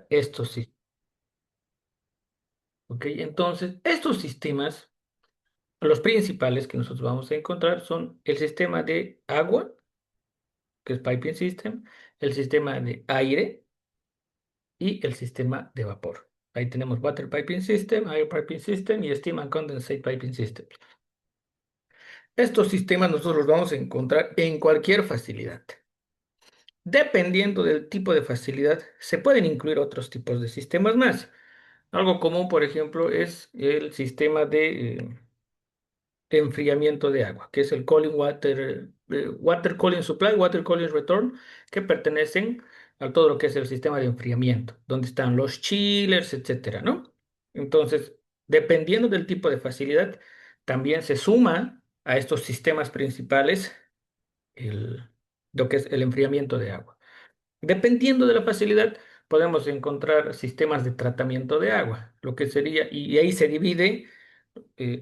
estos sistemas. ¿Ok? Entonces, estos sistemas, los principales que nosotros vamos a encontrar son el sistema de agua, que es Piping System, el sistema de aire y el sistema de vapor. Ahí tenemos Water Piping System, Air Piping System y Steam and Condensate Piping System. Estos sistemas nosotros los vamos a encontrar en cualquier facilidad. Dependiendo del tipo de facilidad, se pueden incluir otros tipos de sistemas más. Algo común, por ejemplo, es el sistema de enfriamiento de agua, que es el Cooling Water, Water Cooling Supply, Water Cooling Return, que pertenecen a todo lo que es el sistema de enfriamiento, donde están los chillers, etcétera, ¿no? Entonces, dependiendo del tipo de facilidad, también se suma a estos sistemas principales el, lo que es el enfriamiento de agua. Dependiendo de la facilidad, podemos encontrar sistemas de tratamiento de agua, lo que sería, y ahí se divide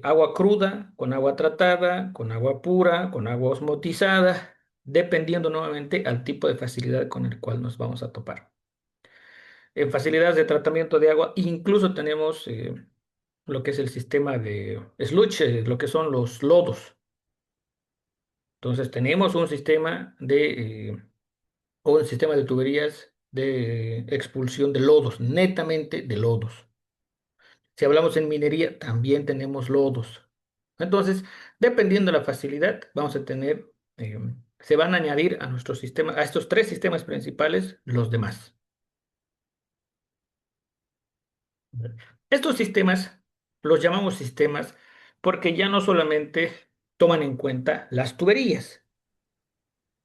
agua cruda, con agua tratada, con agua pura, con agua osmotizada, dependiendo nuevamente al tipo de facilidad con el cual nos vamos a topar. En facilidades de tratamiento de agua, incluso tenemos lo que es el sistema de sludge, lo que son los lodos. Entonces tenemos un sistema de tuberías de expulsión de lodos, netamente de lodos. Si hablamos en minería, también tenemos lodos. Entonces, dependiendo de la facilidad, vamos a tener, se van a añadir a nuestro sistema, a estos tres sistemas principales, los demás. Estos sistemas los llamamos sistemas porque ya no solamente toman en cuenta las tuberías,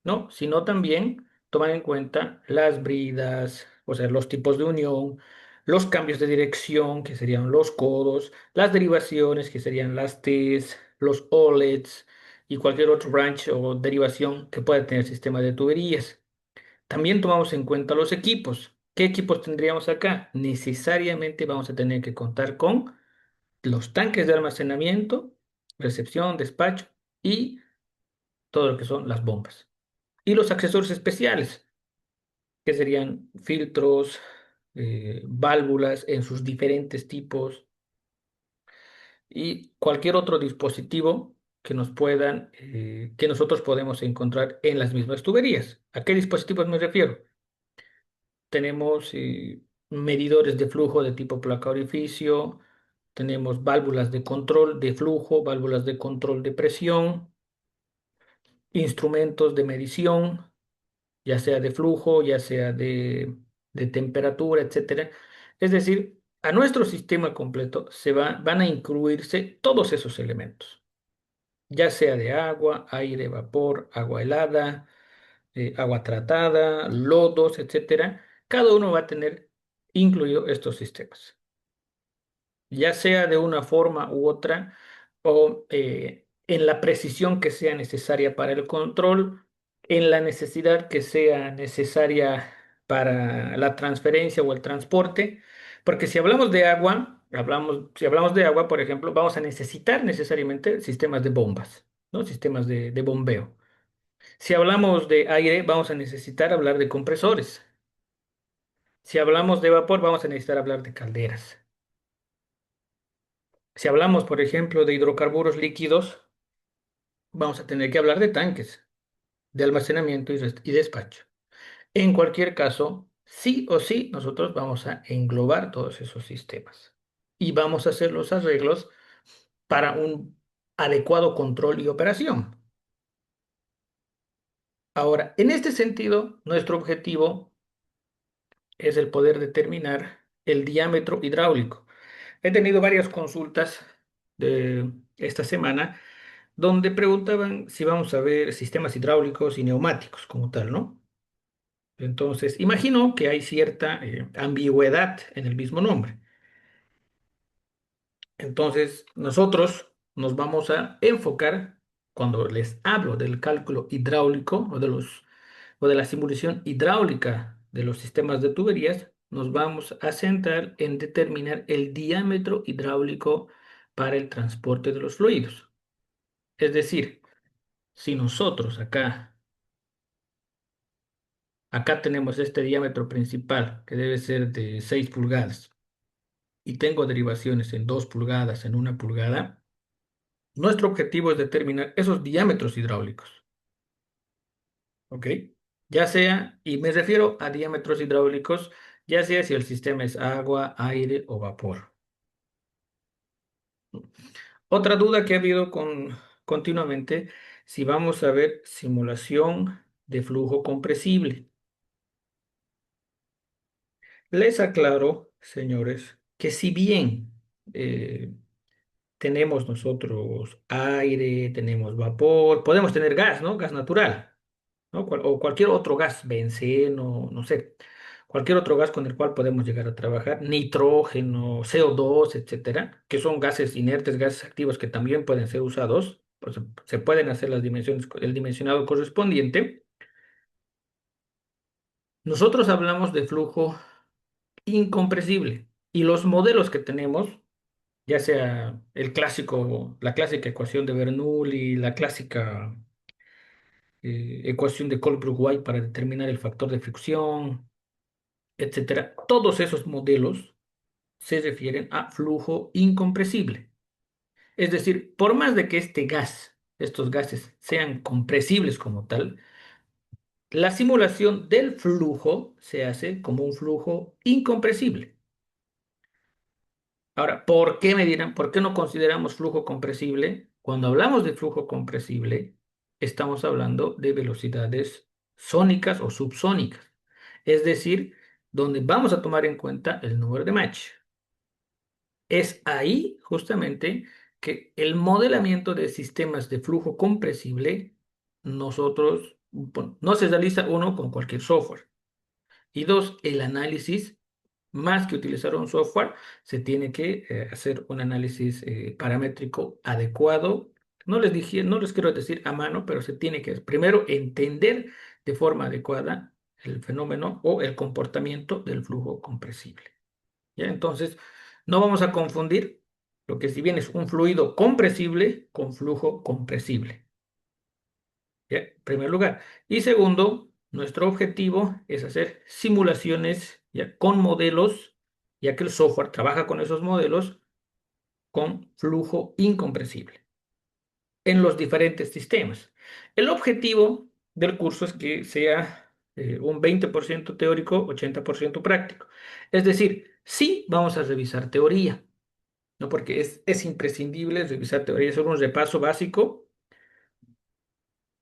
¿no? Sino también toman en cuenta las bridas, o sea, los tipos de unión, los cambios de dirección, que serían los codos, las derivaciones, que serían las T's, los OLEDs y cualquier otro branch o derivación que pueda tener el sistema de tuberías. También tomamos en cuenta los equipos. ¿Qué equipos tendríamos acá? Necesariamente vamos a tener que contar con los tanques de almacenamiento, recepción, despacho y todo lo que son las bombas. Y los accesorios especiales, que serían filtros, válvulas en sus diferentes tipos y cualquier otro dispositivo que que nosotros podemos encontrar en las mismas tuberías. ¿A qué dispositivos me refiero? Tenemos medidores de flujo de tipo placa orificio, tenemos válvulas de control de flujo, válvulas de control de presión, instrumentos de medición, ya sea de flujo, ya sea de temperatura, etcétera. Es decir, a nuestro sistema completo van a incluirse todos esos elementos, ya sea de agua, aire, vapor, agua helada, agua tratada, lodos, etcétera. Cada uno va a tener incluido estos sistemas, ya sea de una forma u otra o en la precisión que sea necesaria para el control, en la necesidad que sea necesaria para la transferencia o el transporte, porque si hablamos de agua, si hablamos de agua, por ejemplo, vamos a necesitar necesariamente sistemas de bombas, ¿no? Sistemas de bombeo. Si hablamos de aire, vamos a necesitar hablar de compresores. Si hablamos de vapor, vamos a necesitar hablar de calderas. Si hablamos, por ejemplo, de hidrocarburos líquidos, vamos a tener que hablar de tanques, de almacenamiento y despacho. En cualquier caso, sí o sí, nosotros vamos a englobar todos esos sistemas y vamos a hacer los arreglos para un adecuado control y operación. Ahora, en este sentido, nuestro objetivo es el poder determinar el diámetro hidráulico. He tenido varias consultas de esta semana donde preguntaban si vamos a ver sistemas hidráulicos y neumáticos como tal, ¿no? Entonces, imagino que hay cierta ambigüedad en el mismo nombre. Entonces, nosotros nos vamos a enfocar, cuando les hablo del cálculo hidráulico o de la simulación hidráulica de los sistemas de tuberías, nos vamos a centrar en determinar el diámetro hidráulico para el transporte de los fluidos. Es decir, si nosotros acá acá tenemos este diámetro principal que debe ser de 6 pulgadas y tengo derivaciones en 2 pulgadas, en 1 pulgada, nuestro objetivo es determinar esos diámetros hidráulicos, ¿ok? Ya sea, y me refiero a diámetros hidráulicos, ya sea si el sistema es agua, aire o vapor. Otra duda que ha habido continuamente, si vamos a ver simulación de flujo compresible. Les aclaro, señores, que si bien eh, tenemos nosotros aire, tenemos vapor, podemos tener gas, ¿no? Gas natural, ¿no? O cualquier otro gas, benceno, no sé, cualquier otro gas con el cual podemos llegar a trabajar, nitrógeno, CO2, etcétera, que son gases inertes, gases activos que también pueden ser usados, pues se pueden hacer las dimensiones, el dimensionado correspondiente. Nosotros hablamos de flujo incompresible y los modelos que tenemos, ya sea el clásico, la clásica ecuación de Bernoulli, la clásica ecuación de Colbrook-White para determinar el factor de fricción, etcétera. Todos esos modelos se refieren a flujo incompresible. Es decir, por más de que estos gases sean compresibles como tal, la simulación del flujo se hace como un flujo incompresible. Ahora, ¿por qué me dirán, por qué no consideramos flujo compresible? Cuando hablamos de flujo compresible, estamos hablando de velocidades sónicas o subsónicas, es decir, donde vamos a tomar en cuenta el número de Mach. Es ahí justamente que el modelamiento de sistemas de flujo compresible, nosotros, bueno, no se realiza uno con cualquier software. Y dos, el análisis, más que utilizar un software, se tiene que hacer un análisis paramétrico adecuado. No les quiero decir a mano, pero se tiene que primero entender de forma adecuada el fenómeno o el comportamiento del flujo compresible. ¿Ya? Entonces, no vamos a confundir lo que si bien es un fluido compresible con flujo compresible. ¿Ya? En primer lugar. Y segundo, nuestro objetivo es hacer simulaciones ya con modelos, ya que el software trabaja con esos modelos con flujo incompresible en los diferentes sistemas. El objetivo del curso es que sea un 20% teórico, 80% práctico. Es decir, sí vamos a revisar teoría, ¿no? Porque es imprescindible revisar teoría, hacer un repaso básico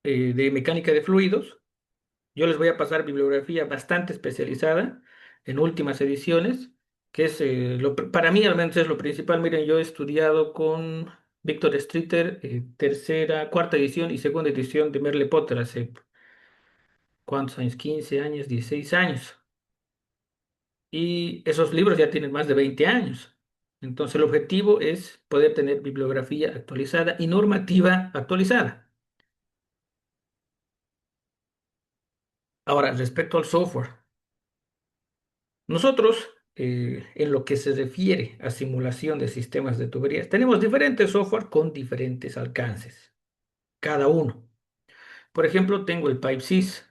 de mecánica de fluidos. Yo les voy a pasar bibliografía bastante especializada en últimas ediciones, que es, para mí al menos es lo principal. Miren, yo he estudiado con Víctor Streeter, tercera, cuarta edición y segunda edición de Merle Potter hace, ¿cuántos años? 15 años, 16 años. Y esos libros ya tienen más de 20 años. Entonces el objetivo es poder tener bibliografía actualizada y normativa actualizada. Ahora, respecto al software. Nosotros, en lo que se refiere a simulación de sistemas de tuberías, tenemos diferentes software con diferentes alcances, cada uno. Por ejemplo, tengo el PipeSys.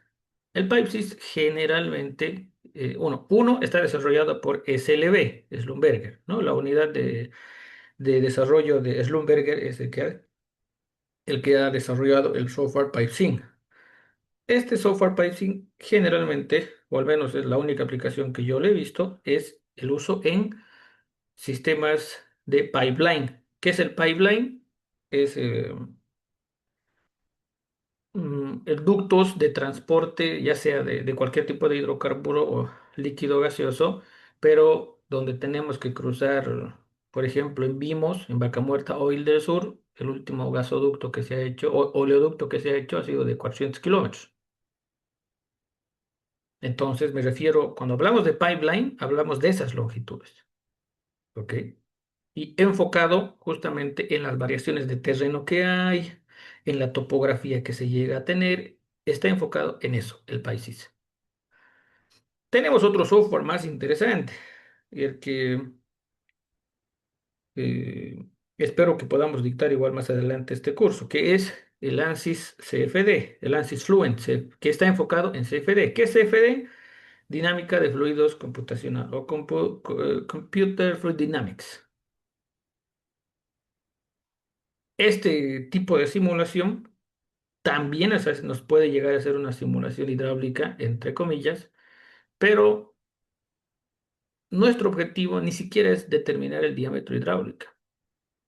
El PipeSys generalmente, uno está desarrollado por SLB, Schlumberger, ¿no? La unidad de desarrollo de Schlumberger es el que ha desarrollado el software PipeSync. Este software PipeSync generalmente, o al menos es la única aplicación que yo le he visto, es el uso en sistemas de pipeline. ¿Qué es el pipeline? Es el ductos de transporte, ya sea de cualquier tipo de hidrocarburo o líquido gaseoso, pero donde tenemos que cruzar, por ejemplo, en Vimos, en Vaca Muerta, Oil del Sur, el último gasoducto que se ha hecho, o oleoducto que se ha hecho, ha sido de 400 kilómetros. Entonces, me refiero, cuando hablamos de pipeline, hablamos de esas longitudes. ¿Ok? Y enfocado justamente en las variaciones de terreno que hay, en la topografía que se llega a tener, está enfocado en eso, el PAISIS. Tenemos otro software más interesante, el que eh, espero que podamos dictar igual más adelante este curso, que es el ANSYS CFD, el ANSYS Fluent, que está enfocado en CFD. ¿Qué es CFD? Dinámica de fluidos computacional o Computer Fluid Dynamics. Este tipo de simulación también nos puede llegar a ser una simulación hidráulica, entre comillas, pero nuestro objetivo ni siquiera es determinar el diámetro hidráulico.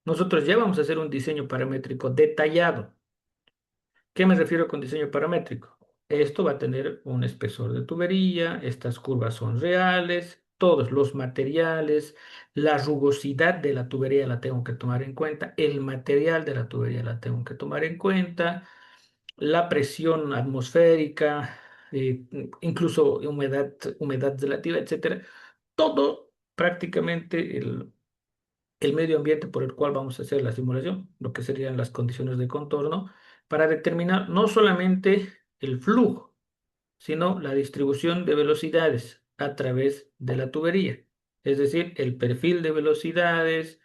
Nosotros ya vamos a hacer un diseño paramétrico detallado. ¿Qué me refiero con diseño paramétrico? Esto va a tener un espesor de tubería, estas curvas son reales, todos los materiales, la rugosidad de la tubería la tengo que tomar en cuenta, el material de la tubería la tengo que tomar en cuenta, la presión atmosférica, eh, incluso humedad relativa, etcétera. Todo prácticamente el medio ambiente por el cual vamos a hacer la simulación, lo que serían las condiciones de contorno, para determinar no solamente el flujo, sino la distribución de velocidades a través de la tubería. Es decir, el perfil de velocidades.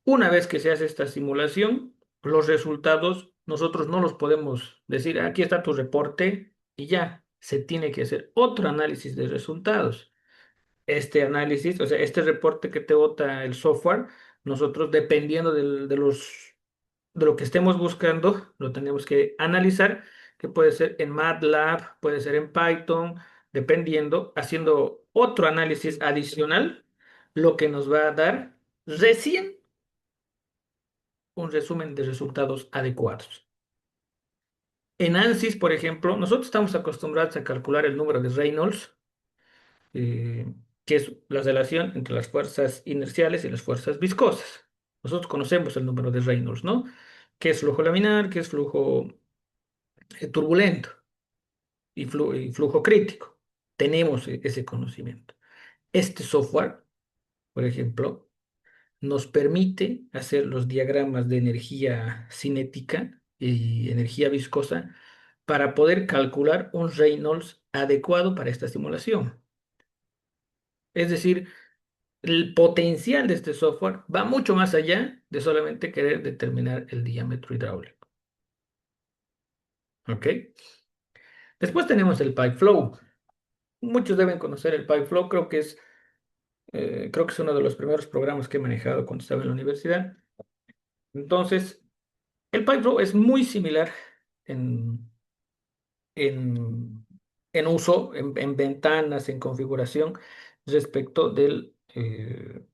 Una vez que se hace esta simulación, los resultados nosotros no los podemos decir, aquí está tu reporte y ya. Se tiene que hacer otro análisis de resultados. Este análisis, o sea, este reporte que te bota el software, nosotros dependiendo de lo que estemos buscando, lo tenemos que analizar, que puede ser en MATLAB, puede ser en Python, dependiendo, haciendo otro análisis adicional, lo que nos va a dar recién un resumen de resultados adecuados. En ANSYS, por ejemplo, nosotros estamos acostumbrados a calcular el número de Reynolds, eh, que es la relación entre las fuerzas inerciales y las fuerzas viscosas. Nosotros conocemos el número de Reynolds, ¿no? ¿Qué es flujo laminar? ¿Qué es flujo turbulento? Y flujo crítico. Tenemos ese conocimiento. Este software, por ejemplo, nos permite hacer los diagramas de energía cinética y energía viscosa para poder calcular un Reynolds adecuado para esta simulación. Es decir, el potencial de este software va mucho más allá de solamente querer determinar el diámetro hidráulico. ¿Ok? Después tenemos el PipeFlow. Muchos deben conocer el PipeFlow, creo que es uno de los primeros programas que he manejado cuando estaba en la universidad. Entonces, el PipeFlow es muy similar en, en, en uso, en ventanas, en configuración respecto del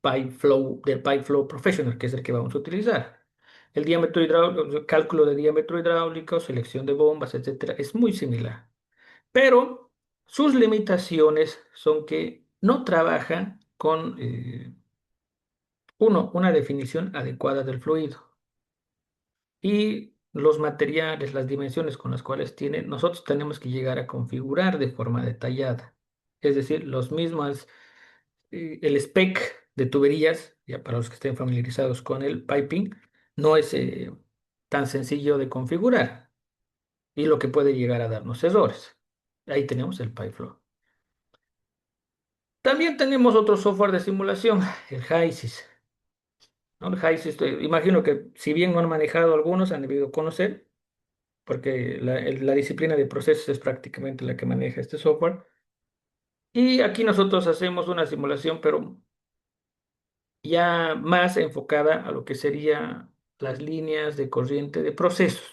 PipeFlow Professional, que es el que vamos a utilizar. El diámetro hidráulico, el cálculo de diámetro hidráulico, selección de bombas, etcétera, es muy similar. Pero sus limitaciones son que no trabaja con, una definición adecuada del fluido. Y los materiales, las dimensiones con las cuales tiene, nosotros tenemos que llegar a configurar de forma detallada. Es decir, el spec de tuberías, ya para los que estén familiarizados con el piping, no es tan sencillo de configurar y lo que puede llegar a darnos errores. Ahí tenemos el PipeFlow. También tenemos otro software de simulación, el HYSYS, ¿no? El HYSYS, imagino que si bien no han manejado algunos, han debido conocer, porque la disciplina de procesos es prácticamente la que maneja este software. Y aquí nosotros hacemos una simulación, pero ya más enfocada a lo que sería las líneas de corriente de procesos.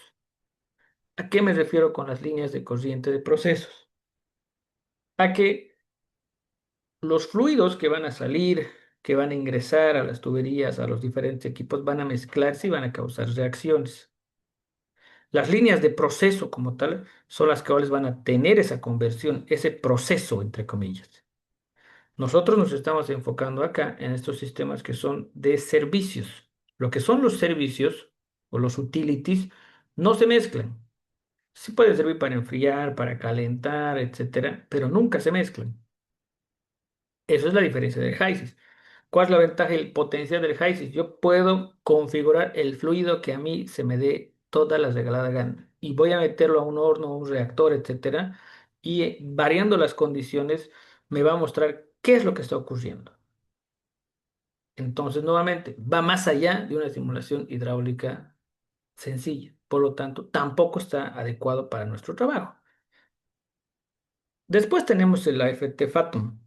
¿A qué me refiero con las líneas de corriente de procesos? A que los fluidos que van a salir, que van a ingresar a las tuberías, a los diferentes equipos, van a mezclarse y van a causar reacciones. Las líneas de proceso como tal son las que van a tener esa conversión, ese proceso, entre comillas. Nosotros nos estamos enfocando acá en estos sistemas que son de servicios. Lo que son los servicios o los utilities no se mezclan. Sí pueden servir para enfriar, para calentar, etcétera, pero nunca se mezclan. Eso es la diferencia del HYSYS. ¿Cuál es la ventaja y el potencial del HYSYS? Yo puedo configurar el fluido que a mí se me dé toda la regalada gana y voy a meterlo a un horno, a un reactor, etcétera, y variando las condiciones me va a mostrar qué es lo que está ocurriendo. Entonces, nuevamente, va más allá de una simulación hidráulica sencilla. por lo tanto, tampoco está adecuado para nuestro trabajo. Después tenemos el AFT Phantom.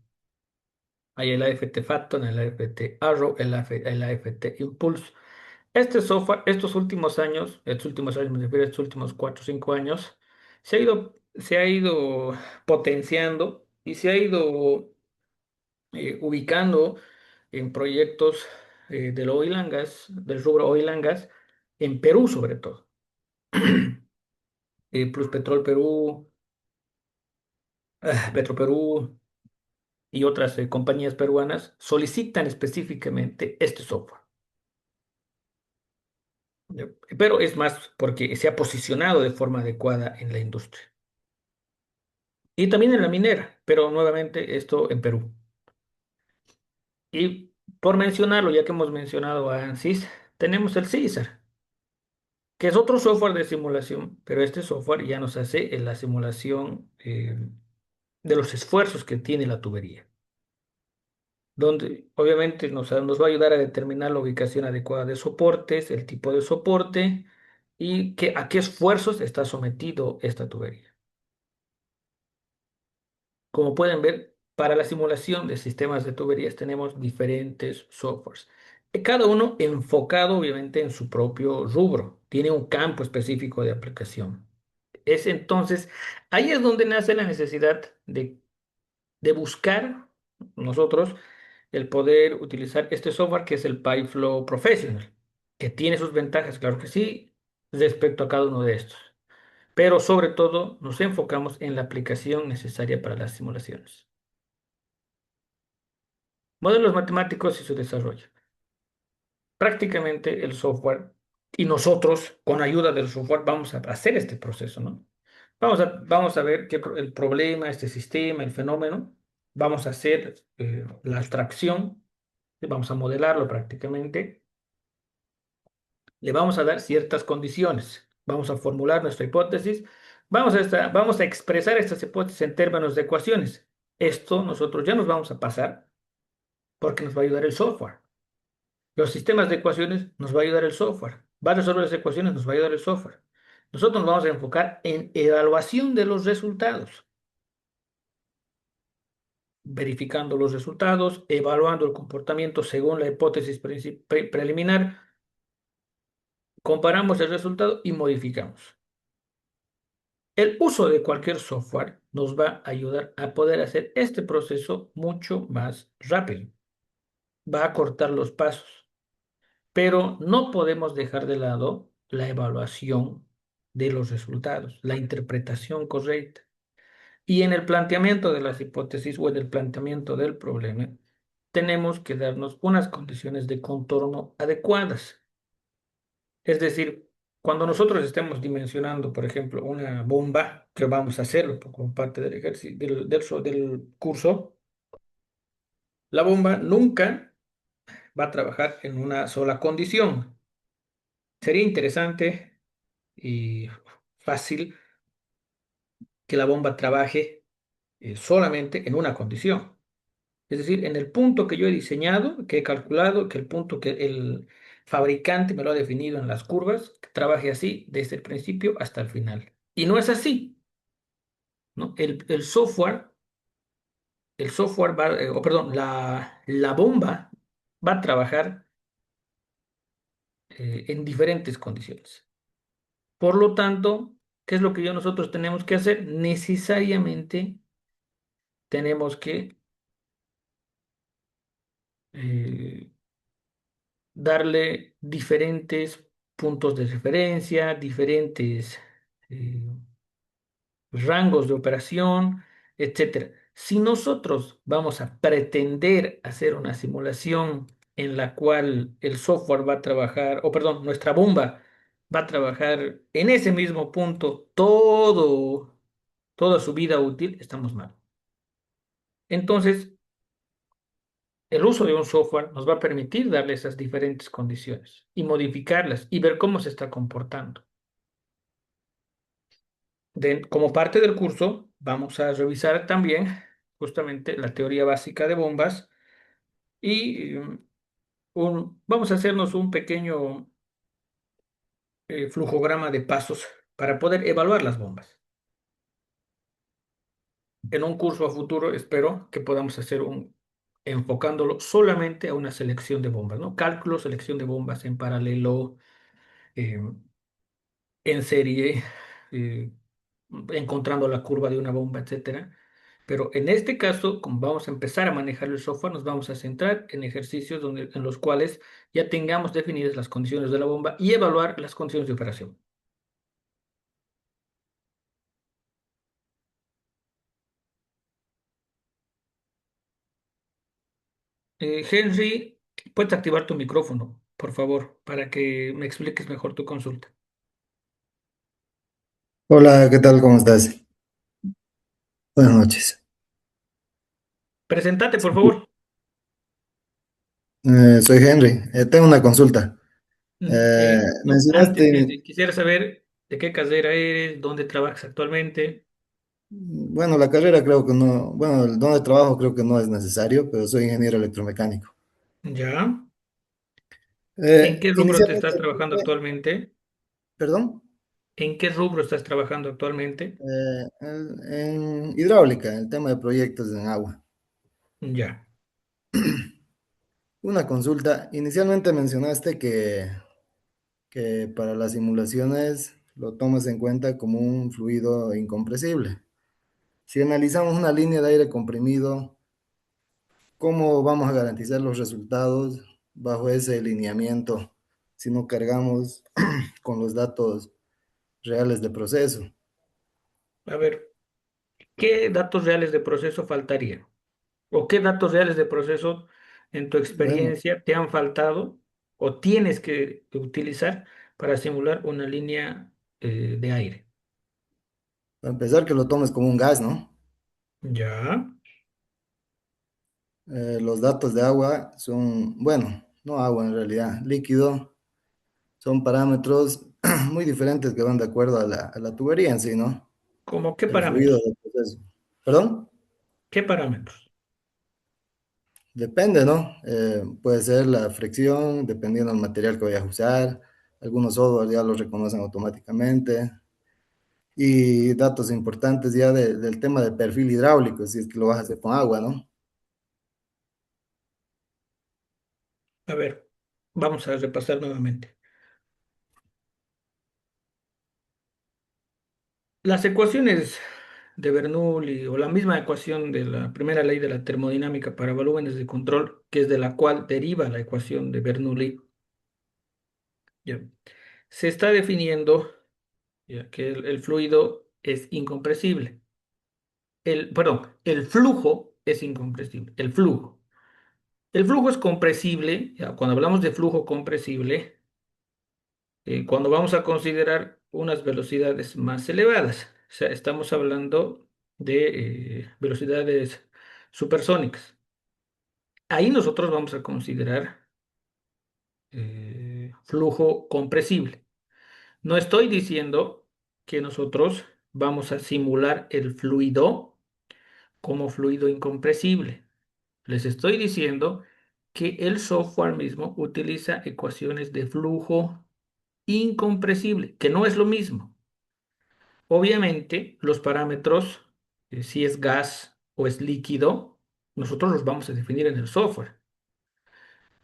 Hay el AFT Phantom, el AFT Arrow, el AFT Impulse. Este software, estos últimos años, me refiero a estos últimos 4 o 5 años, se ha ido potenciando y se ha ido ubicando en proyectos del oil and gas, del rubro oil and gas, en Perú sobre todo. Plus Petrol Perú, Petroperú y otras compañías peruanas solicitan específicamente este software. Pero es más porque se ha posicionado de forma adecuada en la industria. Y también en la minera, pero nuevamente esto en Perú. Y por mencionarlo, ya que hemos mencionado a ANSYS, tenemos el CISAR, que es otro software de simulación, pero este software ya nos hace en la simulación de los esfuerzos que tiene la tubería, donde obviamente nos va a ayudar a determinar la ubicación adecuada de soportes, el tipo de soporte y a qué esfuerzos está sometido esta tubería. Como pueden ver, para la simulación de sistemas de tuberías tenemos diferentes softwares. Cada uno enfocado obviamente en su propio rubro, tiene un campo específico de aplicación. Es entonces, ahí es donde nace la necesidad de buscar nosotros el poder utilizar este software que es el PyFlow Professional, que tiene sus ventajas, claro que sí, respecto a cada uno de estos. Pero sobre todo nos enfocamos en la aplicación necesaria para las simulaciones. Modelos matemáticos y su desarrollo. Prácticamente el software y nosotros, con ayuda del software, vamos a hacer este proceso, ¿no? Vamos a ver el problema, este sistema, el fenómeno. Vamos a hacer la abstracción, vamos a modelarlo prácticamente. Le vamos a dar ciertas condiciones. Vamos a formular nuestra hipótesis. Vamos a expresar estas hipótesis en términos de ecuaciones. Esto nosotros ya nos vamos a pasar porque nos va a ayudar el software. Los sistemas de ecuaciones nos va a ayudar el software. Va a resolver las ecuaciones, nos va a ayudar el software. Nosotros nos vamos a enfocar en evaluación de los resultados, verificando los resultados, evaluando el comportamiento según la hipótesis preliminar, comparamos el resultado y modificamos. El uso de cualquier software nos va a ayudar a poder hacer este proceso mucho más rápido. Va a cortar los pasos. Pero no podemos dejar de lado la evaluación de los resultados, la interpretación correcta. Y en el planteamiento de las hipótesis o en el planteamiento del problema, tenemos que darnos unas condiciones de contorno adecuadas. Es decir, cuando nosotros estemos dimensionando, por ejemplo, una bomba, que vamos a hacerlo como parte del ejercicio, del curso, la bomba nunca va a trabajar en una sola condición. Sería interesante y fácil que la bomba trabaje solamente en una condición. Es decir, en el punto que yo he diseñado, que he calculado, que el punto que el fabricante me lo ha definido en las curvas, que trabaje así desde el principio hasta el final. Y no es así, ¿no? El software va, o perdón, la bomba va a trabajar en diferentes condiciones. Por lo tanto, ¿qué es lo que nosotros tenemos que hacer? Necesariamente tenemos que eh, darle diferentes puntos de referencia, diferentes eh, rangos de operación, etcétera. Si nosotros vamos a pretender hacer una simulación en la cual el software va a trabajar, o perdón, nuestra bomba va a trabajar en ese mismo punto toda su vida útil, estamos mal. Entonces, el uso de un software nos va a permitir darle esas diferentes condiciones y modificarlas y ver cómo se está comportando. Como parte del curso, vamos a revisar también justamente la teoría básica de bombas y vamos a hacernos un pequeño flujograma de pasos para poder evaluar las bombas. En un curso a futuro espero que podamos hacer enfocándolo solamente a una selección de bombas, ¿no? Cálculo, selección de bombas en paralelo, eh, en serie, eh, encontrando la curva de una bomba, etcétera. Pero en este caso, como vamos a empezar a manejar el software, nos vamos a centrar en ejercicios en los cuales ya tengamos definidas las condiciones de la bomba y evaluar las condiciones de operación. Henry, puedes activar tu micrófono, por favor, para que me expliques mejor tu consulta. Hola, ¿qué tal? ¿Cómo estás? Buenas noches. Presentate, por favor. Soy Henry. Tengo una consulta. No, antes, Mencionaste, Henry, quisiera saber de qué carrera eres, dónde trabajas actualmente. bueno, la carrera creo que no, bueno, el donde trabajo creo que no es necesario, pero soy ingeniero electromecánico. Ya. ¿En qué rubro te estás Inicialmente, trabajando actualmente? perdón, ¿En qué rubro estás trabajando actualmente? en hidráulica, el tema de proyectos en agua. Ya. Una consulta. Inicialmente mencionaste que para las simulaciones lo tomas en cuenta como un fluido incompresible. Si analizamos una línea de aire comprimido, ¿cómo vamos a garantizar los resultados bajo ese lineamiento si no cargamos con los datos reales de proceso? A ver, ¿qué datos reales de proceso faltarían? ¿O qué datos reales de proceso en tu Bueno, experiencia te han faltado o tienes que utilizar para simular una línea de aire? para empezar que lo tomes como un gas, ¿no? Ya. Los datos de agua son, bueno, no agua en realidad, líquido, son parámetros muy diferentes que van de acuerdo a la tubería en sí, ¿no? ¿Cómo qué El fluido parámetros? del proceso. ¿Perdón? ¿Qué parámetros? Depende, ¿no? Puede ser la fricción, dependiendo del material que vayas a usar. Algunos software ya lo reconocen automáticamente. Y datos importantes ya del tema de perfil hidráulico, si es que lo vas a hacer con agua, ¿no? A ver, vamos a repasar nuevamente. Las ecuaciones de Bernoulli o la misma ecuación de la primera ley de la termodinámica para volúmenes de control, que es de la cual deriva la ecuación de Bernoulli, ya, se está definiendo ya, que el fluido es incompresible. Perdón, el flujo es incompresible. El flujo. El flujo es compresible. Ya, cuando hablamos de flujo compresible, cuando vamos a considerar unas velocidades más elevadas. O sea, estamos hablando de velocidades supersónicas. Ahí nosotros vamos a considerar flujo compresible. No estoy diciendo que nosotros vamos a simular el fluido como fluido incompresible. Les estoy diciendo que el software mismo utiliza ecuaciones de flujo incompresible, que no es lo mismo. Obviamente, los parámetros, si es gas o es líquido, nosotros los vamos a definir en el software.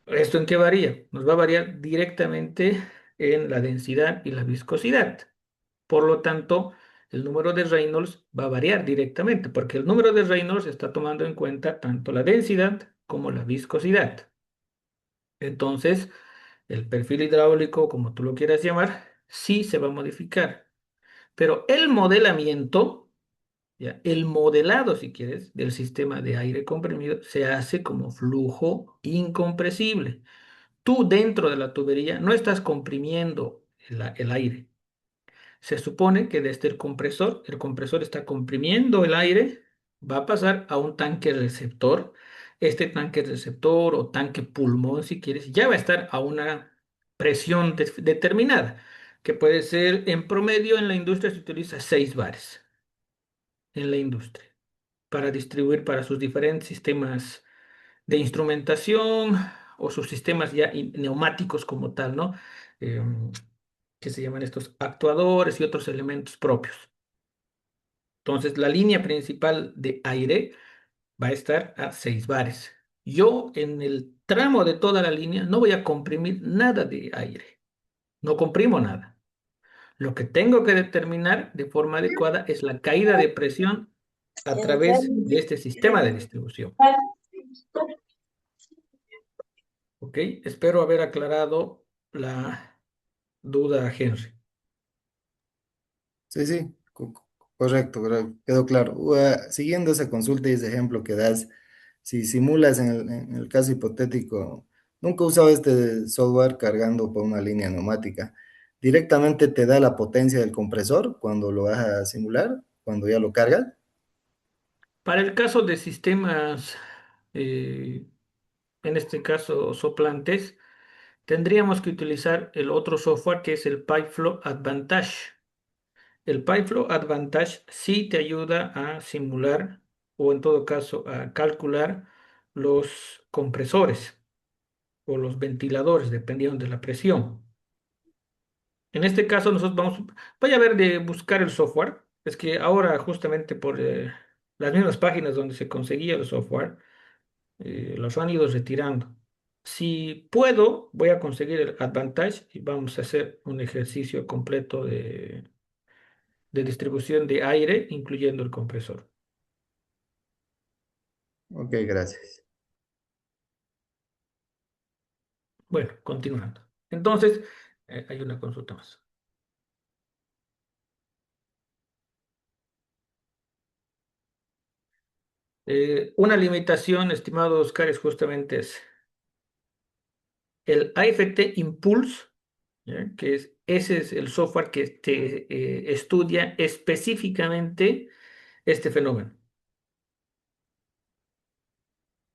¿Esto en qué varía? Nos va a variar directamente en la densidad y la viscosidad. Por lo tanto, el número de Reynolds va a variar directamente, porque el número de Reynolds está tomando en cuenta tanto la densidad como la viscosidad. Entonces, el perfil hidráulico, como tú lo quieras llamar, sí se va a modificar. Pero el modelamiento, ya, el modelado, si quieres, del sistema de aire comprimido se hace como flujo incompresible. Tú dentro de la tubería no estás comprimiendo el aire. Se supone que desde el compresor está comprimiendo el aire, va a pasar a un tanque receptor. Este tanque receptor o tanque pulmón, si quieres, ya va a estar a una presión determinada, que puede ser en promedio en la industria se utiliza 6 bares en la industria para distribuir para sus diferentes sistemas de instrumentación o sus sistemas ya neumáticos como tal, ¿no? que se llaman estos actuadores y otros elementos propios. Entonces, la línea principal de aire va a estar a 6 bares. Yo en el tramo de toda la línea no voy a comprimir nada de aire, no comprimo nada. Lo que tengo que determinar de forma adecuada es la caída de presión a través de este sistema de distribución. ¿Ok? Espero haber aclarado la duda, Henry. Sí, sí, correcto, correcto, quedó claro. Siguiendo esa consulta y ese ejemplo que das, si simulas en el caso hipotético, nunca he usado este software cargando por una línea neumática. Directamente te da la potencia del compresor cuando lo vas a simular, cuando ya lo cargas. Para el caso de sistemas, eh, en este caso soplantes, tendríamos que utilizar el otro software que es el PipeFlow Advantage. El PipeFlow Advantage sí te ayuda a simular o en todo caso a calcular los compresores o los ventiladores, dependiendo de la presión. En este caso nosotros vaya a ver de buscar el software. Es que ahora justamente por las mismas páginas donde se conseguía el software, los han ido retirando. Si puedo, voy a conseguir el Advantage y vamos a hacer un ejercicio completo de distribución de aire, incluyendo el compresor. Ok, gracias. Bueno, continuando. Entonces, hay una consulta más. Una limitación, estimado Oscar, es justamente el AFT Impulse, ¿ya? Ese es el software que estudia específicamente este fenómeno.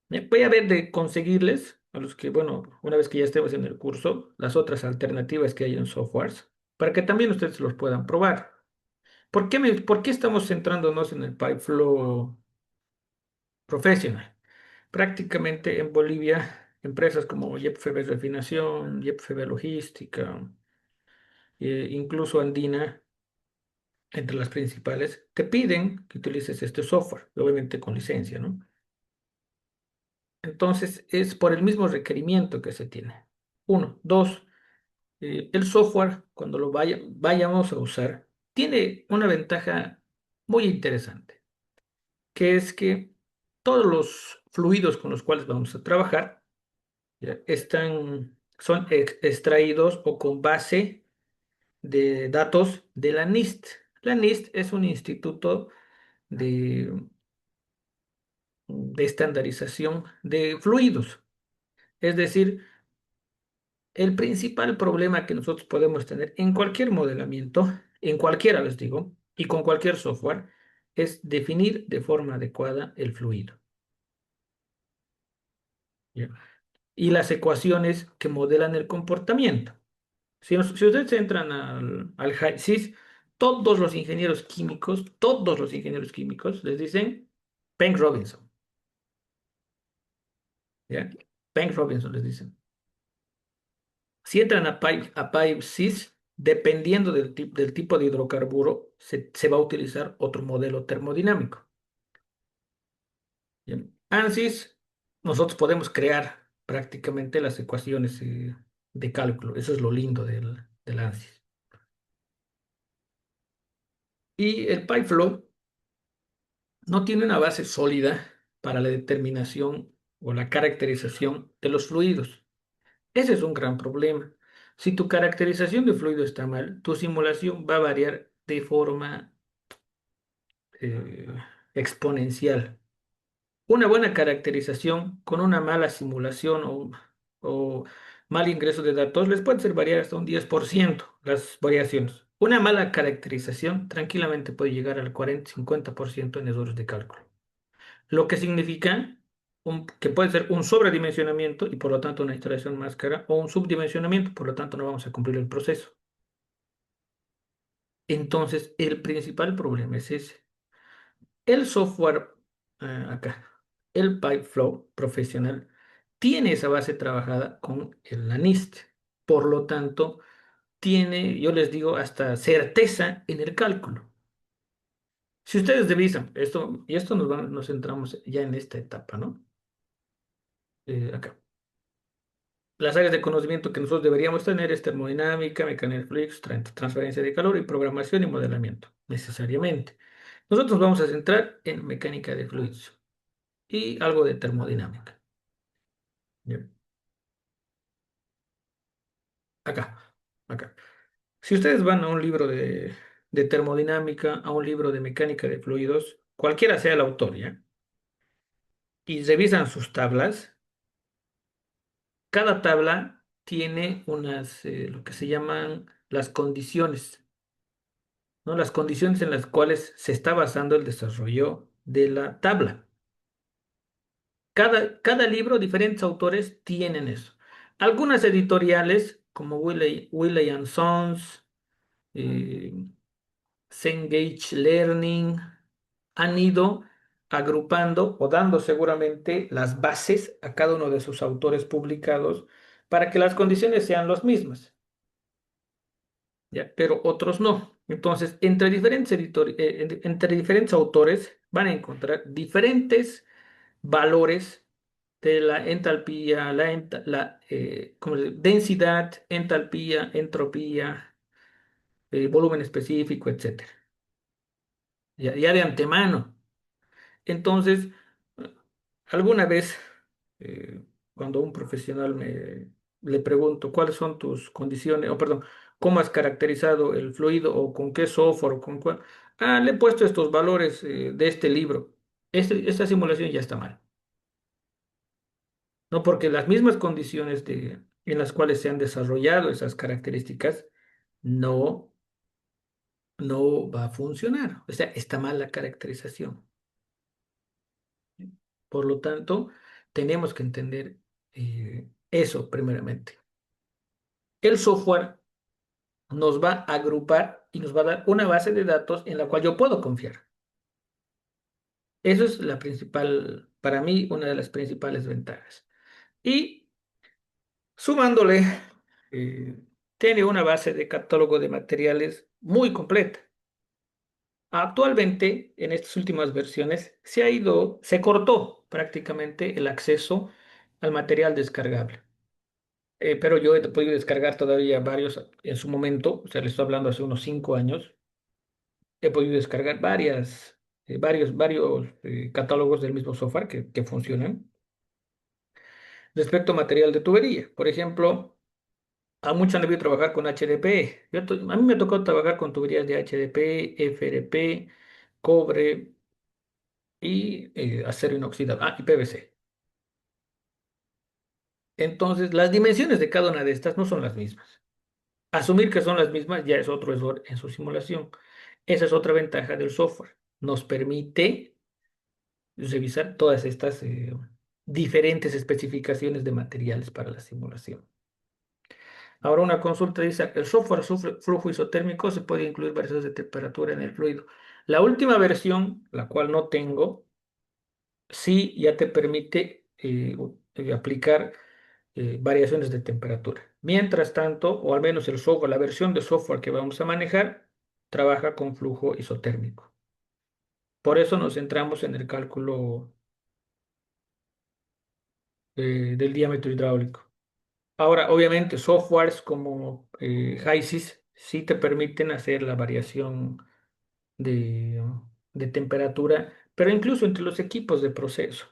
Voy a ver de conseguirles a los que, bueno, una vez que ya estemos en el curso, las otras alternativas que hay en softwares, para que también ustedes los puedan probar. ¿Por qué estamos centrándonos en el Pipeflow Professional? Prácticamente en Bolivia, empresas como YPFB Refinación, YPFB Logística, incluso Andina, entre las principales, te piden que utilices este software, obviamente con licencia, ¿no? Entonces, es por el mismo requerimiento que se tiene. Uno. Dos, el software, cuando lo vayamos a usar, tiene una ventaja muy interesante, que es que todos los fluidos con los cuales vamos a trabajar ya, son extraídos o con base de datos de la NIST. La NIST es un instituto de, de estandarización de fluidos. Es decir, el principal problema que nosotros podemos tener en cualquier modelamiento, en cualquiera les digo, y con cualquier software, es definir de forma adecuada el fluido. ¿Ya? Y las ecuaciones que modelan el comportamiento. Si ustedes entran al HiSys, todos los ingenieros químicos les dicen Penn Robinson. ¿Ya? Penn Robinson les dicen. Si entran a PipeSys, dependiendo del tipo de hidrocarburo, se va a utilizar otro modelo termodinámico. Bien. ANSYS, nosotros podemos crear prácticamente las ecuaciones de cálculo. Eso es lo lindo del ANSYS. Y el PipeFlow no tiene una base sólida para la determinación o la caracterización de los fluidos. Ese es un gran problema. Si tu caracterización de fluido está mal, tu simulación va a variar de forma eh, exponencial. Una buena caracterización con una mala simulación o mal ingreso de datos les puede hacer variar hasta un 10% las variaciones. Una mala caracterización tranquilamente puede llegar al 40-50% en errores de cálculo, lo que significa que puede ser un sobredimensionamiento y por lo tanto una instalación más cara o un subdimensionamiento, por lo tanto no vamos a cumplir el proceso. Entonces, el principal problema es ese. El software, acá, el Pipeflow profesional, tiene esa base trabajada con el NIST. Por lo tanto, tiene, yo les digo, hasta certeza en el cálculo. Si ustedes revisan esto, y esto nos centramos ya en esta etapa, ¿no? Acá. Las áreas de conocimiento que nosotros deberíamos tener es termodinámica, mecánica de fluidos, transferencia de calor y programación y modelamiento, necesariamente. Nosotros nos vamos a centrar en mecánica de fluidos y algo de termodinámica. Bien. Acá, acá. Si ustedes van a un libro de termodinámica, a un libro de mecánica de fluidos, cualquiera sea el autor, ¿ya? Y revisan sus tablas, cada tabla tiene unas, lo que se llaman las condiciones, ¿no? Las condiciones en las cuales se está basando el desarrollo de la tabla. Cada libro, diferentes autores tienen eso. Algunas editoriales, como Wiley and Sons, eh, Cengage Learning, han ido agrupando o dando seguramente las bases a cada uno de sus autores publicados para que las condiciones sean las mismas, ¿ya? Pero otros no. Entonces, entre diferentes autores van a encontrar diferentes valores de la entalpía, ¿cómo se dice? Densidad, entalpía, entropía, volumen específico, etcétera. Ya de antemano. Entonces, alguna vez, eh, cuando un profesional le pregunto cuáles son tus condiciones, o perdón, cómo has caracterizado el fluido o con qué software o con cuál, le he puesto estos valores de este libro. Esta simulación ya está mal, ¿no? Porque las mismas condiciones en las cuales se han desarrollado esas características no, no va a funcionar. O sea, está mal la caracterización. Por lo tanto, tenemos que entender eso primeramente. El software nos va a agrupar y nos va a dar una base de datos en la cual yo puedo confiar. Eso es la principal, para mí, una de las principales ventajas. Y sumándole, eh, tiene una base de catálogo de materiales muy completa. Actualmente, en estas últimas versiones, se cortó prácticamente el acceso al material descargable. Pero yo he podido descargar todavía varios en su momento, o sea, le estoy hablando hace unos 5 años, he podido descargar varios catálogos del mismo software que funcionan. Respecto a material de tubería, por ejemplo, a muchos han debido trabajar con HDPE. A mí me tocó trabajar con tuberías de HDPE, FRP, cobre y acero inoxidable, y PVC. Entonces, las dimensiones de cada una de estas no son las mismas. Asumir que son las mismas ya es otro error en su simulación. Esa es otra ventaja del software. Nos permite revisar todas estas diferentes especificaciones de materiales para la simulación. Ahora una consulta dice, el software sufre flujo isotérmico, se puede incluir variaciones de temperatura en el fluido. La última versión, la cual no tengo, sí ya te permite aplicar variaciones de temperatura. Mientras tanto, o al menos el software, la versión de software que vamos a manejar, trabaja con flujo isotérmico. Por eso nos centramos en el cálculo del diámetro hidráulico. Ahora, obviamente, softwares como HYSYS sí te permiten hacer la variación de temperatura, pero incluso entre los equipos de proceso.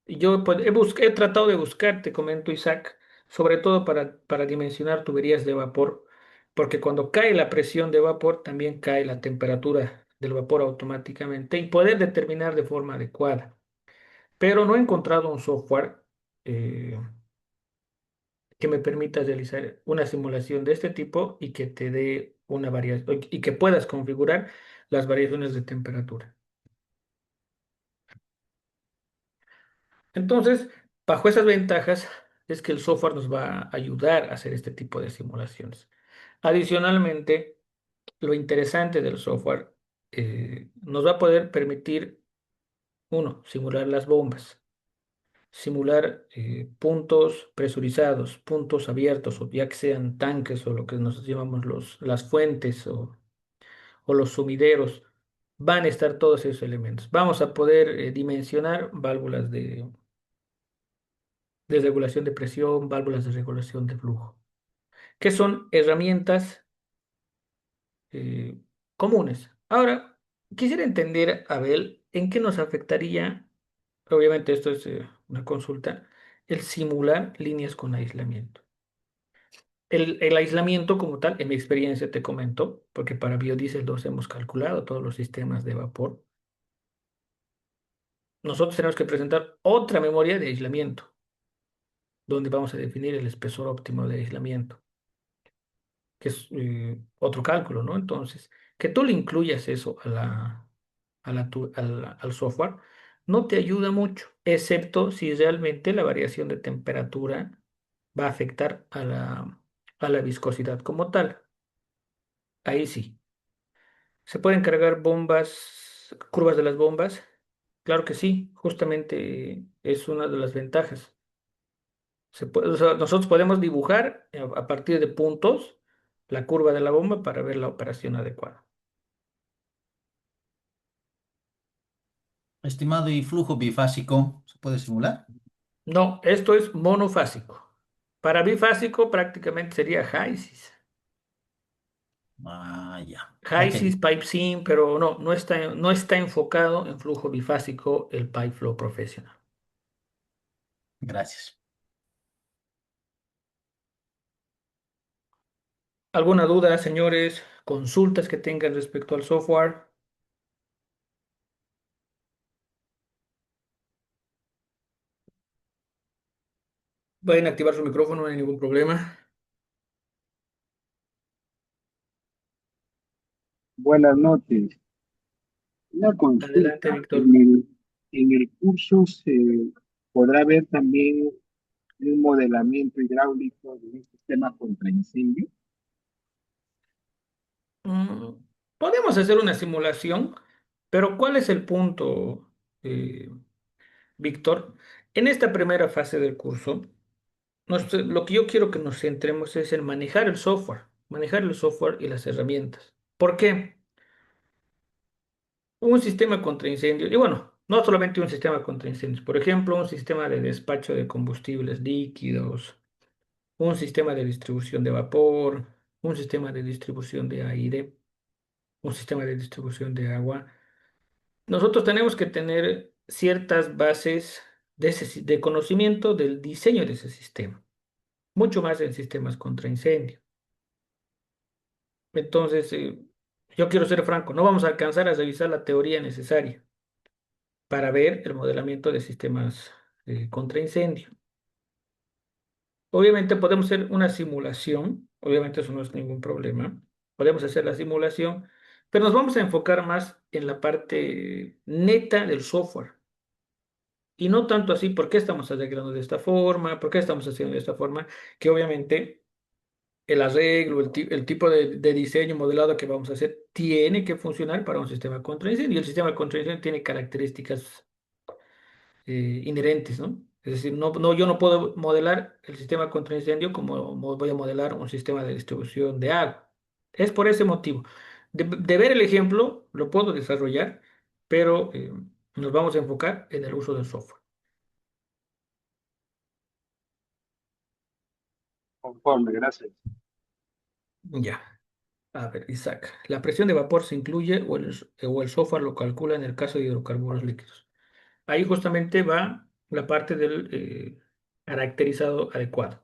Y yo pues, he tratado de buscar, te comento, Isaac, sobre todo para dimensionar tuberías de vapor, porque cuando cae la presión de vapor, también cae la temperatura del vapor automáticamente y poder determinar de forma adecuada. Pero no he encontrado un software eh, que me permita realizar una simulación de este tipo y que te dé una variación y que puedas configurar las variaciones de temperatura. Entonces, bajo esas ventajas es que el software nos va a ayudar a hacer este tipo de simulaciones. Adicionalmente, lo interesante del software nos va a poder permitir, uno, simular las bombas. simular puntos presurizados, puntos abiertos, o ya que sean tanques o lo que nosotros llamamos las fuentes o los sumideros, van a estar todos esos elementos. Vamos a poder dimensionar válvulas de regulación de presión, válvulas de regulación de flujo, que son herramientas eh, comunes. Ahora, quisiera entender, Abel, en qué nos afectaría, obviamente esto es una consulta, el simular líneas con aislamiento. El aislamiento como tal, en mi experiencia te comento, porque para biodiesel los hemos calculado todos los sistemas de vapor, nosotros tenemos que presentar otra memoria de aislamiento, donde vamos a definir el espesor óptimo de aislamiento, que es otro cálculo, ¿no? Entonces, que tú le incluyas eso al software no te ayuda mucho, excepto si realmente la variación de temperatura va a afectar a la viscosidad como tal. Ahí sí. ¿Se pueden cargar bombas, curvas de las bombas? Claro que sí, justamente es una de las ventajas. O sea, nosotros podemos dibujar a partir de puntos la curva de la bomba para ver la operación adecuada. Estimado, ¿y flujo bifásico se puede simular? No, esto es monofásico. Para bifásico prácticamente sería HYSIS. Ah, ya. Ok, HYSIS, Pipe Sim, pero no, no está enfocado en flujo bifásico el Pipe Flow Professional. gracias. ¿Alguna duda, señores? ¿Consultas que tengan respecto al software? Pueden activar su micrófono, no hay ningún problema. Buenas noches. Una Adelante, consulta. Víctor. En el curso se podrá ver también un modelamiento hidráulico de un sistema contra incendio. Mm, Podemos hacer una simulación, pero ¿cuál es el punto, eh, Víctor? En esta primera fase del curso, lo que yo quiero que nos centremos es en manejar el software y las herramientas. ¿Por qué? Un sistema contra incendios, y bueno, no solamente un sistema contra incendios, por ejemplo, un sistema de despacho de combustibles líquidos, un sistema de distribución de vapor, un sistema de distribución de aire, un sistema de distribución de agua. Nosotros tenemos que tener ciertas bases de conocimiento del diseño de ese sistema, mucho más en sistemas contra incendio. Entonces, yo quiero ser franco, no vamos a alcanzar a revisar la teoría necesaria para ver el modelamiento de sistemas contra incendio. Obviamente podemos hacer una simulación, obviamente eso no es ningún problema, podemos hacer la simulación, pero nos vamos a enfocar más en la parte neta del software. Y no tanto así, ¿por qué estamos arreglando de esta forma? ¿Por qué estamos haciendo de esta forma? Que obviamente el arreglo, el tipo de diseño modelado que vamos a hacer tiene que funcionar para un sistema contra incendio. Y el sistema contra incendio tiene características inherentes, ¿no? Es decir, yo no puedo modelar el sistema contra incendio como voy a modelar un sistema de distribución de agua. Es por ese motivo. De ver el ejemplo, lo puedo desarrollar, pero nos vamos a enfocar en el uso del software. Conforme, gracias. Ya. A ver, Isaac, ¿la presión de vapor se incluye o el software lo calcula en el caso de hidrocarburos líquidos? Ahí justamente va la parte del caracterizado adecuado.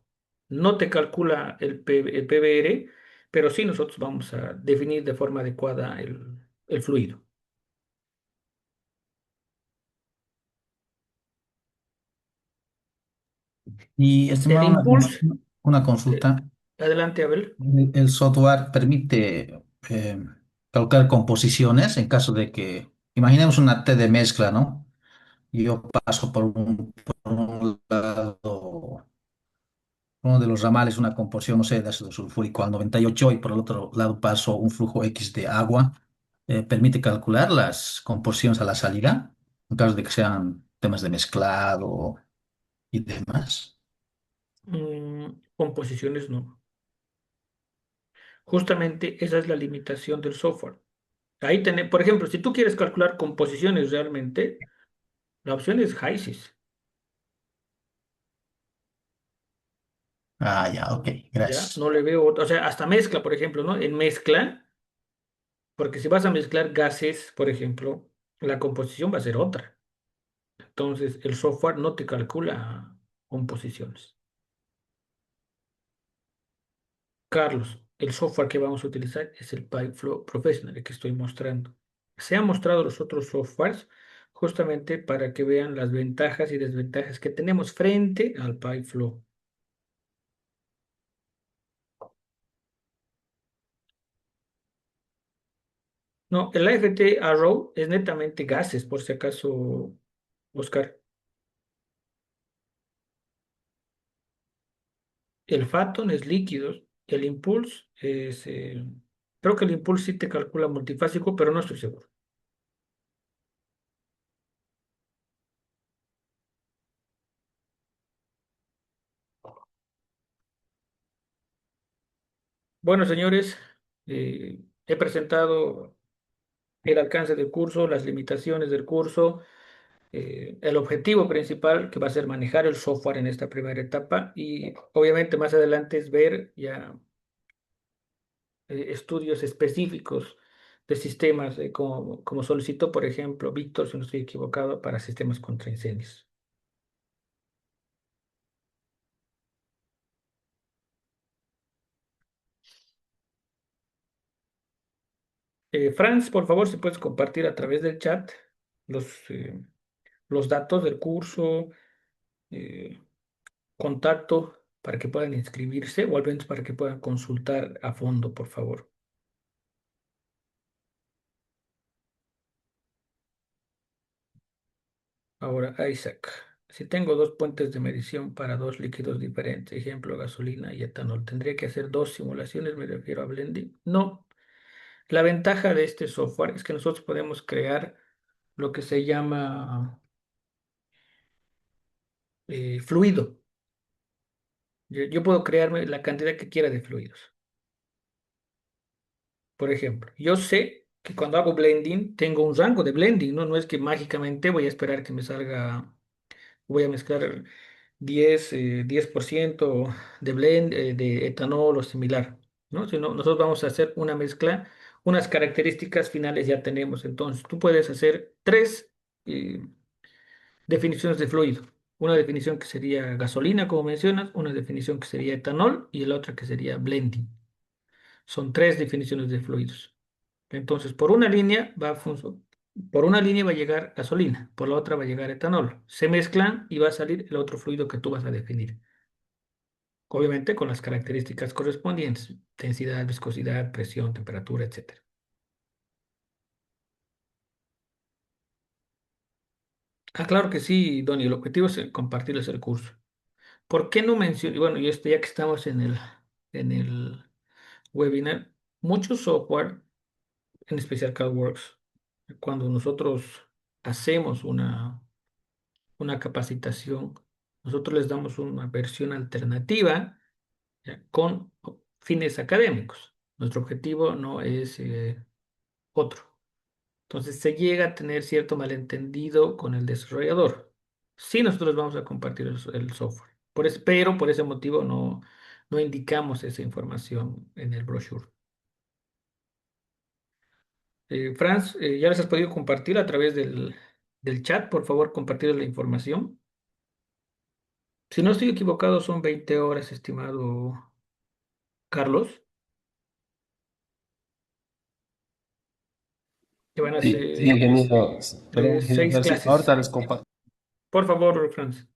No te calcula el PBR, pero sí nosotros vamos a definir de forma adecuada el fluido. Y El estimado, impulse, una eh, consulta. adelante, Abel. El software permite calcular composiciones en caso de que, imaginemos una T de mezcla, ¿no? Y yo paso por un lado, uno de los ramales, una composición, no sé, de ácido sulfúrico al 98 y por el otro lado paso un flujo X de agua. Permite calcular las composiciones a la salida, en caso de que sean temas de mezclado. y demás. Composiciones no. Justamente esa es la limitación del software. Ahí tenés, por ejemplo, si tú quieres calcular composiciones realmente, la opción es HYSYS. Ah, ya, ok, Ya, no gracias. le veo otra, o sea, hasta mezcla, por ejemplo, ¿no? En mezcla, porque si vas a mezclar gases, por ejemplo, la composición va a ser otra. Entonces, el software no te calcula composiciones. Carlos, el software que vamos a utilizar es el PyFlow Professional, el que estoy mostrando. Se han mostrado los otros softwares justamente para que vean las ventajas y desventajas que tenemos frente al PyFlow. No, el AFT Arrow es netamente gases, por si acaso, Oscar. El Phaeton es líquidos. El Impulse es... creo que el Impulse sí te calcula multifásico, pero no estoy seguro. Bueno, señores, he presentado el alcance del curso, las limitaciones del curso, el objetivo principal que va a ser manejar el software en esta primera etapa y obviamente más adelante es ver ya estudios específicos de sistemas, como solicitó, por ejemplo, Víctor, si no estoy equivocado, para sistemas contra incendios. Franz, por favor, si puedes compartir a través del chat los, eh, los datos del curso, eh, contacto para que puedan inscribirse o al menos para que puedan consultar a fondo, por favor. Ahora, Isaac, si tengo dos puentes de medición para dos líquidos diferentes, ejemplo, gasolina y etanol, ¿tendría que hacer dos simulaciones? Me refiero a blending. No, la ventaja de este software es que nosotros podemos crear lo que se llama fluido. Yo puedo crearme la cantidad que quiera de fluidos. Por ejemplo, yo sé que cuando hago blending tengo un rango de blending, ¿no? No es que mágicamente voy a esperar que me salga, voy a mezclar 10% de blend, de etanol o similar, ¿no? Sino nosotros vamos a hacer una mezcla, unas características finales ya tenemos. Entonces, tú puedes hacer tres definiciones de fluido. Una definición que sería gasolina, como mencionas, una definición que sería etanol y la otra que sería blending. Son tres definiciones de fluidos. Entonces, por una línea va a llegar gasolina, por la otra va a llegar etanol. Se mezclan y va a salir el otro fluido que tú vas a definir. Obviamente con las características correspondientes, densidad, viscosidad, presión, temperatura, etcétera. Ah, claro que sí, Donny, el objetivo es compartirles el curso. ¿Por qué no menciono? Y bueno, y esto ya que estamos en el webinar, mucho software, en especial CalWorks, cuando nosotros hacemos una capacitación, nosotros les damos una versión alternativa, ¿ya? Con fines académicos. Nuestro objetivo no es otro. Entonces se llega a tener cierto malentendido con el desarrollador. Sí, nosotros vamos a compartir el software. Pero por ese motivo no indicamos esa información en el brochure. Franz, ¿ya les has podido compartir a través del chat? Por favor, compartir la información. Si no estoy equivocado, son 20 horas, estimado Carlos, que van a Sí, sí, ser ingeniero. Perdón, ingeniero. seis Sí, clases. ahorita les comparto. Por favor, Franz.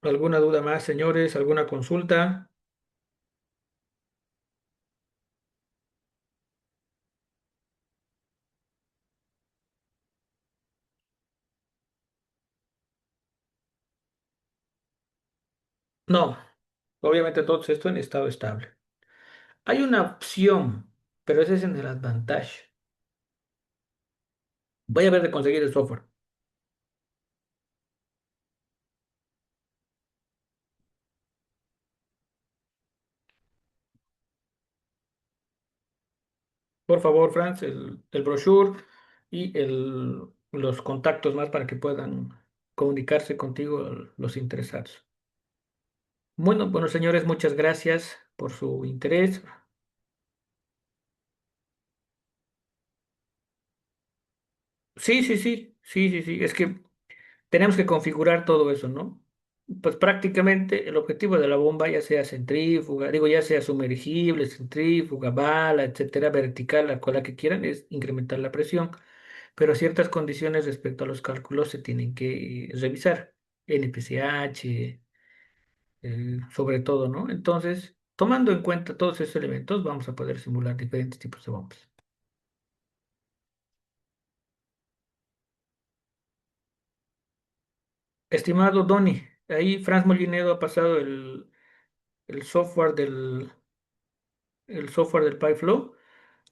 ¿Alguna duda más, señores? ¿Alguna consulta? No, obviamente todo esto en estado estable. Hay una opción, pero ese es en el Advantage. Voy a ver de conseguir el software. Por favor, Franz, el brochure y los contactos más para que puedan comunicarse contigo los interesados. Bueno, bueno, señores, muchas gracias por su interés. Sí, sí, sí, sí, sí, sí. Es que tenemos que configurar todo eso, ¿no? Pues prácticamente el objetivo de la bomba, ya sea centrífuga, digo, ya sea sumergible, centrífuga, bala, etcétera, vertical, la cual la que quieran, es incrementar la presión. Pero ciertas condiciones respecto a los cálculos se tienen que revisar. NPCH, sobre todo, ¿no? Entonces, tomando en cuenta todos esos elementos, vamos a poder simular diferentes tipos de bombas. Estimado Donny, ahí Franz Molinedo ha pasado el software del PyFlow.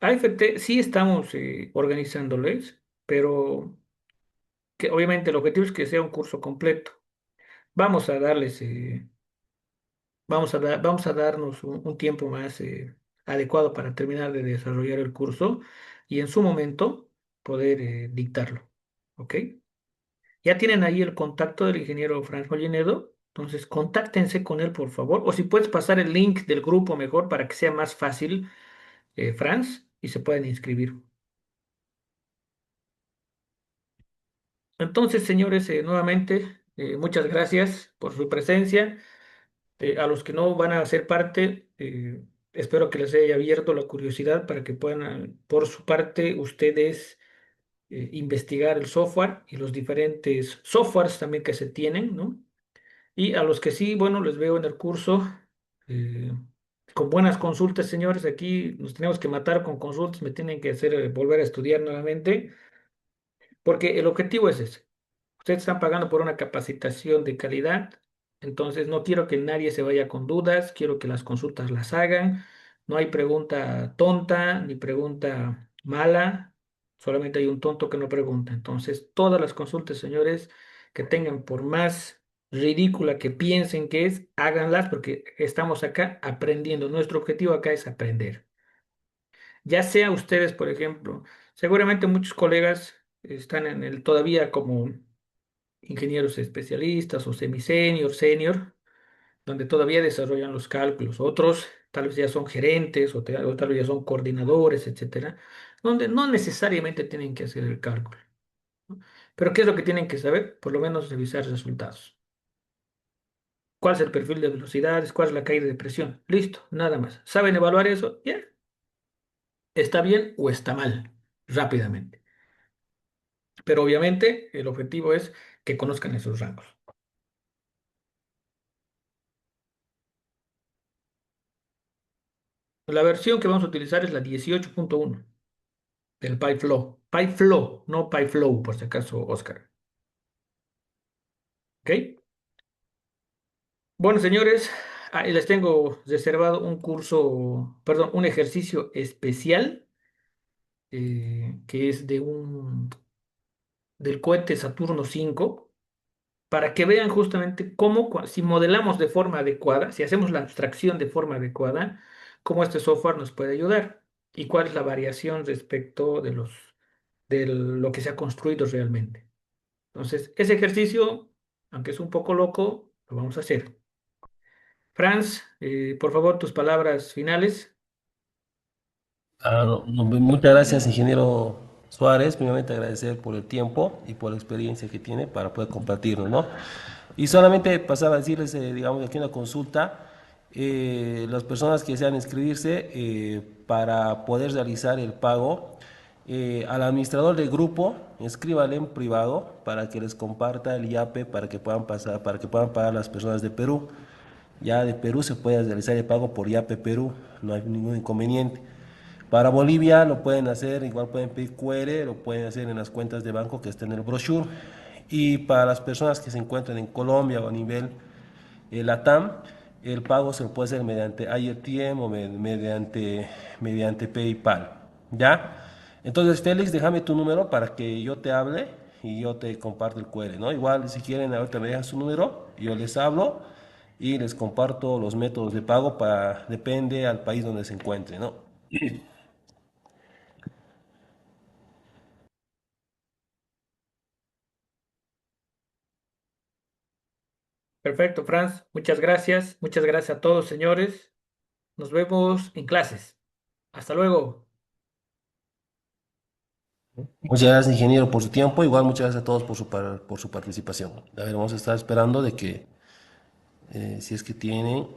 AFT sí estamos organizándoles, pero que obviamente el objetivo es que sea un curso completo. Vamos a darles, vamos a darnos un tiempo más adecuado para terminar de desarrollar el curso y en su momento poder dictarlo. ¿Ok? Ya tienen ahí el contacto del ingeniero Franz Mollinedo, entonces contáctense con él, por favor, o si puedes pasar el link del grupo mejor para que sea más fácil, Franz, y se puedan inscribir. Entonces, señores, nuevamente, muchas gracias por su presencia. A los que no van a ser parte, espero que les haya abierto la curiosidad para que puedan, por su parte, ustedes investigar el software y los diferentes softwares también que se tienen, ¿no? Y a los que sí, bueno, les veo en el curso, eh, con buenas consultas, señores. Aquí nos tenemos que matar con consultas, me tienen que hacer volver a estudiar nuevamente, porque el objetivo es ese. Ustedes están pagando por una capacitación de calidad, entonces no quiero que nadie se vaya con dudas, quiero que las consultas las hagan. No hay pregunta tonta ni pregunta mala, solamente hay un tonto que no pregunta. Entonces, todas las consultas, señores, que tengan por más ridícula que piensen que es, háganlas porque estamos acá aprendiendo. Nuestro objetivo acá es aprender. Ya sea ustedes, por ejemplo, seguramente muchos colegas están en el todavía como ingenieros especialistas o semi-senior, senior, donde todavía desarrollan los cálculos. Otros tal vez ya son gerentes o tal vez ya son coordinadores, etcétera, donde no necesariamente tienen que hacer el cálculo, ¿no? Pero ¿qué es lo que tienen que saber? Por lo menos revisar resultados. ¿Cuál es el perfil de velocidades? ¿Cuál es la caída de presión? Listo, nada más. ¿Saben evaluar eso? Ya. ¿Está bien o está mal? Rápidamente. Pero obviamente el objetivo es que conozcan esos rangos. La versión que vamos a utilizar es la 18.1 del PyFlow. PyFlow, no PyFlow, por si acaso, Oscar. ¿Ok? Bueno, señores, ahí les tengo reservado un curso, perdón, un ejercicio especial que es del cohete Saturno 5 para que vean justamente cómo, si modelamos de forma adecuada, si hacemos la abstracción de forma adecuada, cómo este software nos puede ayudar y cuál es la variación respecto de lo que se ha construido realmente. Entonces, ese ejercicio, aunque es un poco loco, lo vamos a hacer. Franz, por favor, tus palabras finales. Ah, muchas gracias, ingeniero Suárez. Primeramente agradecer por el tiempo y por la experiencia que tiene para poder compartirnos, ¿no? Y solamente pasar a decirles, digamos, aquí una consulta. Las personas que desean inscribirse para poder realizar el pago, al administrador del grupo, escríbale en privado para que les comparta el IAPE para que puedan pasar, para que puedan pagar las personas de Perú. Ya de Perú se puede realizar el pago por IAPE Perú, no hay ningún inconveniente. Para Bolivia lo pueden hacer, igual pueden pedir QR, lo pueden hacer en las cuentas de banco que estén en el brochure. Y para las personas que se encuentran en Colombia o a nivel LATAM, el pago se lo puede hacer mediante IRTM o mediante PayPal. ¿Ya? Entonces, Félix, déjame tu número para que yo te hable y yo te comparto el QR, ¿no? Igual, si quieren, ahorita me dejan su número, yo les hablo y les comparto los métodos de pago para, depende al país donde se encuentre, ¿no? Perfecto, Franz. Muchas gracias. Muchas gracias a todos, señores. Nos vemos en clases. Hasta luego. Muchas gracias, ingeniero, por su tiempo. Igual muchas gracias a todos por su participación. A ver, vamos a estar esperando de que, si es que tienen...